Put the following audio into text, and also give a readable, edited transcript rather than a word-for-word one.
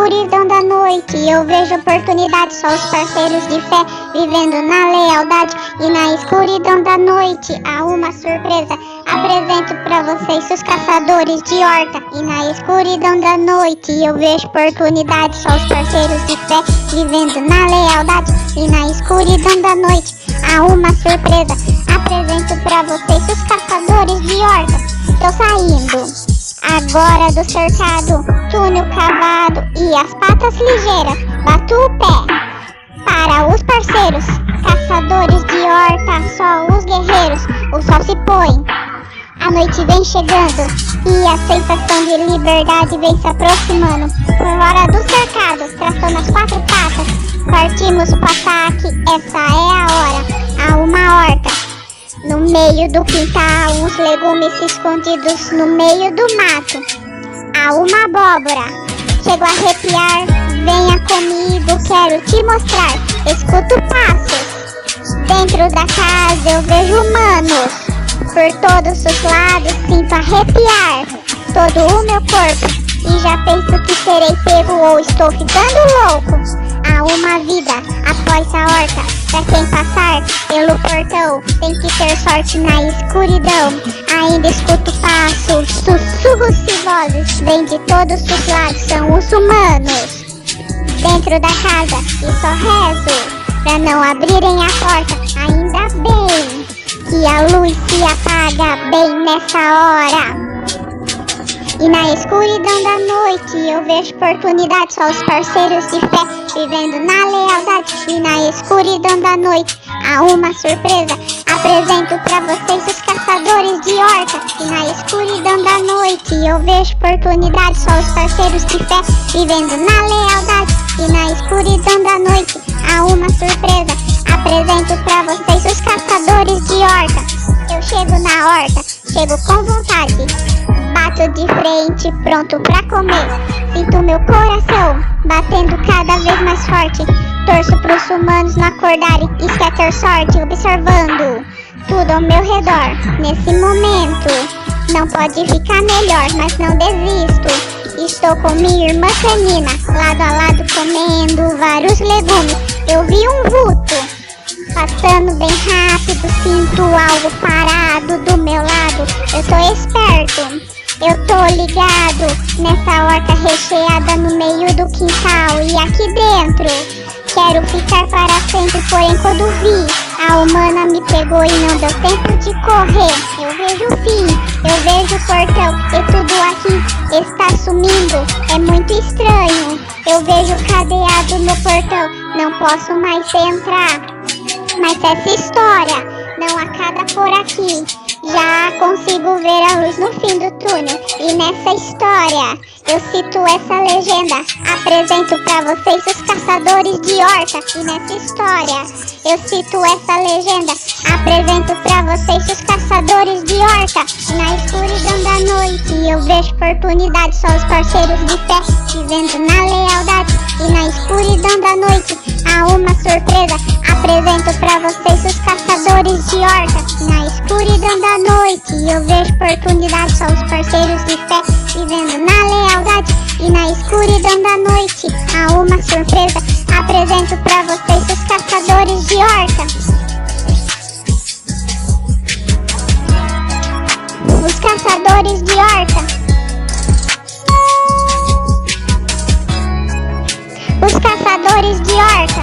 escuridão da noite eu vejo oportunidade, só os parceiros de fé vivendo na lealdade. E na escuridão da noite há uma surpresa, apresento pra vocês os caçadores de horta. E na escuridão da noite eu vejo oportunidade, só os parceiros de fé vivendo na lealdade. E na escuridão da noite há uma surpresa, apresento pra vocês os caçadores de horta. Tô saindo agora do cercado, túnel cavado e as patas ligeiras, bato o pé para os parceiros, caçadores de horta, só os guerreiros. O sol se põe, a noite vem chegando e a sensação de liberdade vem se aproximando. Por fora do cercado, traçando as quatro patas, partimos pro ataque, essa é a hora. Há uma horta no meio do quintal, os legumes escondidos no meio do mato. Há uma abóbora, chego a arrepiar, venha comigo, quero te mostrar. Escuto passos, dentro da casa eu vejo humanos, por todos os lados sinto arrepiar todo o meu corpo. E já penso que serei pego ou estou ficando louco. Há uma vida após a horta, pra quem passar pelo portão tem que ter sorte na escuridão. Ainda escuto passos, sussurros e vozes, vem de todos os lados, são os humanos dentro da casa. E só rezo pra não abrirem a porta. Ainda bem que a luz se apaga bem nessa hora. E na escuridão da noite eu vejo oportunidade, só os parceiros de fé vivendo na lealdade. E na escuridão da noite há uma surpresa, apresento pra vocês os caçadores de horta. E na escuridão da noite eu vejo oportunidade, só os parceiros de fé vivendo na lealdade. E na escuridão da noite há uma surpresa, apresento pra vocês os caçadores de horta. Eu chego na horta, chego com vontade, bato de frente, pronto pra comer. Sinto meu coração batendo cada vez mais forte, torço pros humanos não acordarem, isso quer ter sorte. Observando tudo ao meu redor, nesse momento não pode ficar melhor, mas não desisto. Estou com minha irmã canina, lado a lado comendo vários legumes. Eu vi um vulto passando bem rápido, sinto algo parado do meu lado. Eu tô esperto, eu tô ligado nessa horta recheada no meio do quintal. E aqui dentro quero ficar para sempre, porém quando vi a humana me pegou e não deu tempo de correr. Eu vejo o fim, eu vejo o portão e tudo aqui está sumindo, é muito estranho. Eu vejo cadeado no portão, não posso mais entrar. Mas essa história não acaba por aqui, já consigo ver a luz no fim do túnel. E nessa história eu cito essa legenda, apresento pra vocês os caçadores de horta. E nessa história eu cito essa legenda, apresento pra vocês os caçadores de horta. E na escuridão da noite eu vejo oportunidade, só os parceiros de fé vivendo na lealdade. E na escuridão da noite há uma surpresa, apresento pra vocês os caçadores de horta. E na escuridão da noite eu vejo oportunidade, só os parceiros de fé vivendo na lealdade. E na escuridão da noite há uma surpresa, apresento pra vocês os caçadores de horta. Os caçadores de horta. Os caçadores de horta.